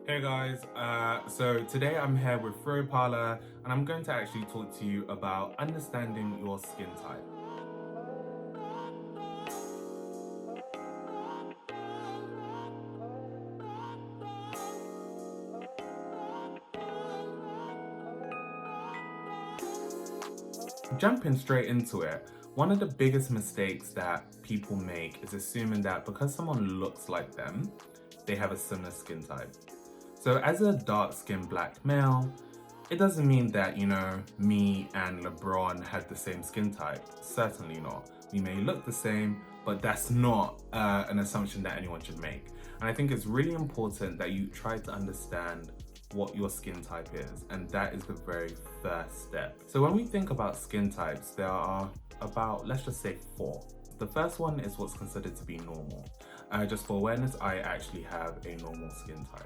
Hey guys, so today I'm here with Fro Parlor and I'm going to actually talk to you about understanding your skin type. Jumping straight into it, one of the biggest mistakes that people make is assuming that because someone looks like them, they have a similar skin type. So as a dark-skinned black male, it doesn't mean that, me and LeBron had the same skin type. Certainly not. We may look the same, but that's not an assumption that anyone should make. And I think it's really important that you try to understand what your skin type is, and that is the very first step. So when we think about skin types, there are about, let's just say, 4. The first one is what's considered to be normal. Just for awareness, I actually have a normal skin type.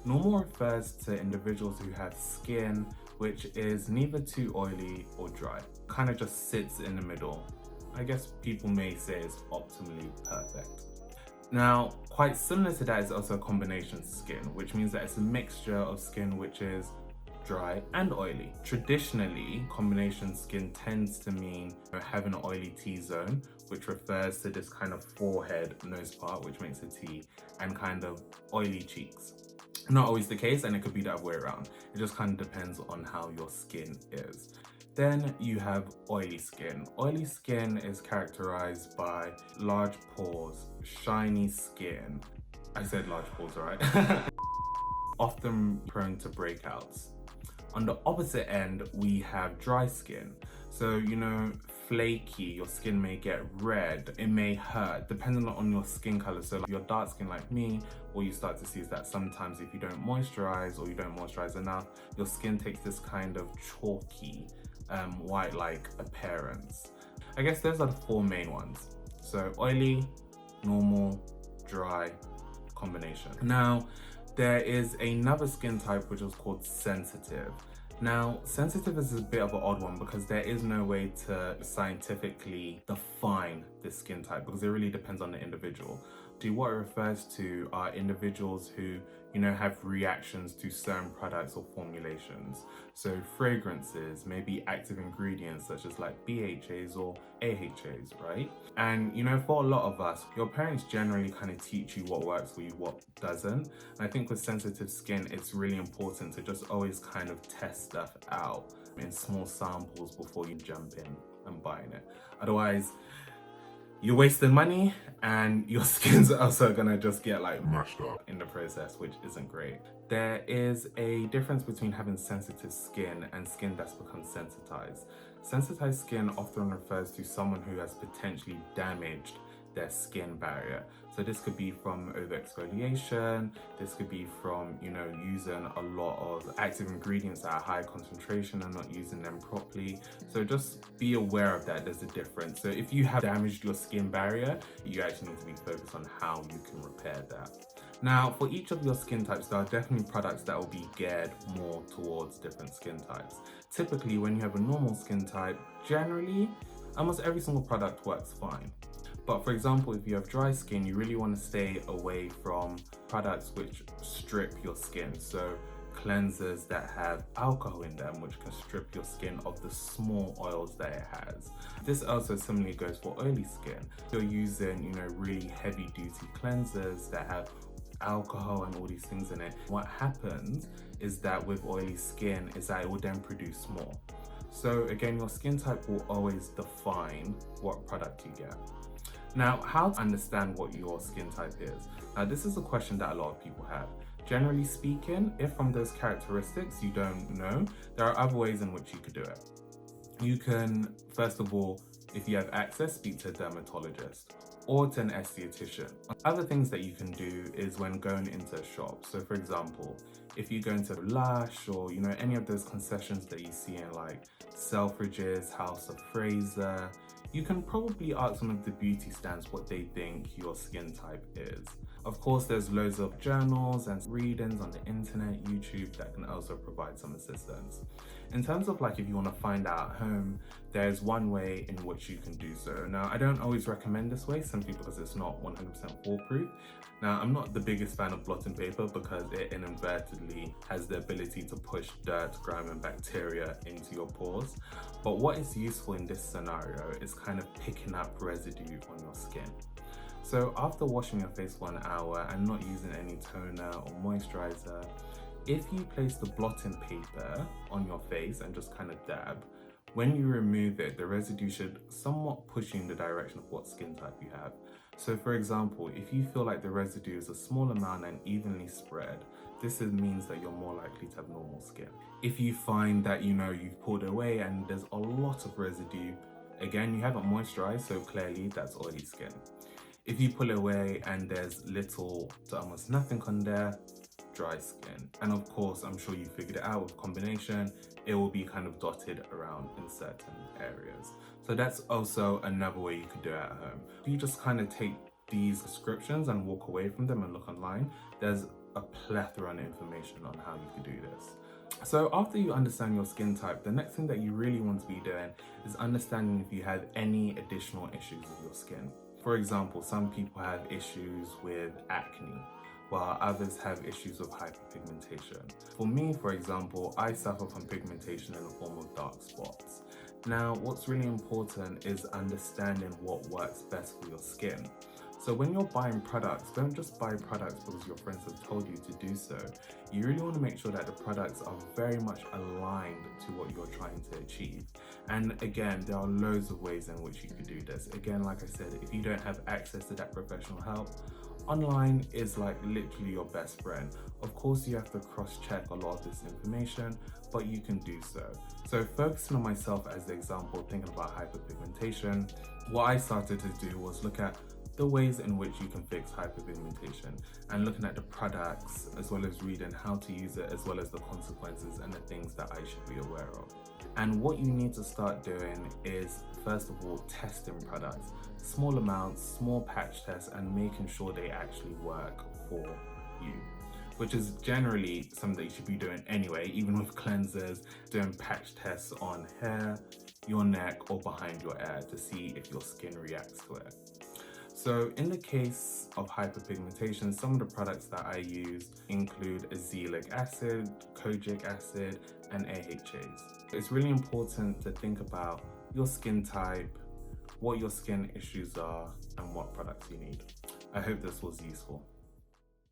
Normal refers to individuals who have skin which is neither too oily or dry, kind of just sits in the middle. I guess people may say it's optimally perfect. Now, quite similar to that is also a combination skin, which means that it's a mixture of skin which is dry and oily. Traditionally, combination skin tends to mean having an oily T-zone, which refers to this kind of forehead nose part, which makes a T, and kind of oily cheeks. Not always the case, and it could be the other way around. It just kind of depends on how your skin is. Then you have oily skin. Oily skin is characterized by large pores, shiny skin. I said large pores, right? Often prone to breakouts. On the opposite end, we have dry skin. So, flaky, your skin may get red, it may hurt, depending on your skin color. So if you're dark skin like me, what you start to see is that sometimes if you don't moisturize or you don't moisturize enough, your skin takes this kind of chalky, white-like appearance. I guess those are the 4 main ones. So oily, normal, dry, combination. Now, there is another skin type which is called sensitive. Now, sensitive is a bit of an odd one because there is no way to scientifically define this skin type because it really depends on the individual. What it refers to are individuals who, have reactions to certain products or formulations. So fragrances, maybe active ingredients such as like BHAs or AHAs, right? And for a lot of us, your parents generally kind of teach you what works for you, what doesn't. And I think with sensitive skin, it's really important to just always kind of test stuff out in small samples before you jump in and buying it. Otherwise, you're wasting money and your skin's also gonna just get like mashed up in the process, which isn't great. There is a difference between having sensitive skin and skin that's become sensitized. Sensitized skin often refers to someone who has potentially damaged their skin barrier. So this could be from overexfoliation, this could be from, using a lot of active ingredients at a high concentration and not using them properly. So just be aware of that, there's a difference. So if you have damaged your skin barrier, you actually need to be focused on how you can repair that. Now, for each of your skin types, there are definitely products that will be geared more towards different skin types. Typically, when you have a normal skin type, generally, almost every single product works fine. But for example, if you have dry skin, you really want to stay away from products which strip your skin. So cleansers that have alcohol in them, which can strip your skin of the small oils that it has. This also similarly goes for oily skin. If you're using, really heavy duty cleansers that have alcohol and all these things in it, what happens is that with oily skin is that it will then produce more. So again, your skin type will always define what product you get. Now, how to understand what your skin type is? Now, this is a question that a lot of people have. Generally speaking, if from those characteristics you don't know, there are other ways in which you could do it. You can, first of all, if you have access, speak to a dermatologist or to an esthetician. Other things that you can do is when going into a shop. So for example, if you go into Lush or any of those concessions that you see in like Selfridges, House of Fraser, you can probably ask some of the beauty stands what they think your skin type is. Of course, there's loads of journals and readings on the internet, YouTube, that can also provide some assistance. In terms of like if you want to find out at home, there's one way in which you can do so. Now, I don't always recommend this way simply because it's not 100% foolproof. Now, I'm not the biggest fan of blotting paper because it inadvertently has the ability to push dirt, grime and bacteria into your pores. But what is useful in this scenario is kind of picking up residue on your skin. So after washing your face for an hour and not using any toner or moisturizer, if you place the blotting paper on your face and just kind of dab, when you remove it, the residue should somewhat push you in the direction of what skin type you have. So for example, if you feel like the residue is a small amount and evenly spread, this means that you're more likely to have normal skin. If you find that, you've pulled away and there's a lot of residue, again, you haven't moisturized, so clearly that's oily skin. If you pull away and there's little to almost nothing on there, dry skin. And of course, I'm sure you figured it out with combination, it will be kind of dotted around in certain areas. So that's also another way you could do it at home. You just kind of take these descriptions and walk away from them and look online. There's a plethora of information on how you could do this. So after you understand your skin type, the next thing that you really want to be doing is understanding if you have any additional issues with your skin. For example, some people have issues with acne, while others have issues with hyperpigmentation. For me, for example, I suffer from pigmentation in the form of dark spots. Now, what's really important is understanding what works best for your skin. So when you're buying products, don't just buy products because your friends have told you to do so. You really want to make sure that the products are very much aligned to what you're trying to achieve. And again, there are loads of ways in which you can do this. Again, like I said, if you don't have access to that professional help, online is like literally your best friend. Of course, you have to cross-check a lot of this information, but you can do so. So focusing on myself as the example, thinking about hyperpigmentation, what I started to do was look at the ways in which you can fix hyperpigmentation and looking at the products as well as reading how to use it as well as the consequences and the things that I should be aware of. And what you need to start doing is, first of all, testing products. Small amounts, small patch tests, and making sure they actually work for you, which is generally something that you should be doing anyway, even with cleansers, doing patch tests on hair, your neck, or behind your ear to see if your skin reacts to it. So in the case of hyperpigmentation, some of the products that I use include azelaic acid, kojic acid, and AHAs. It's really important to think about your skin type, what your skin issues are, and what products you need. I hope this was useful.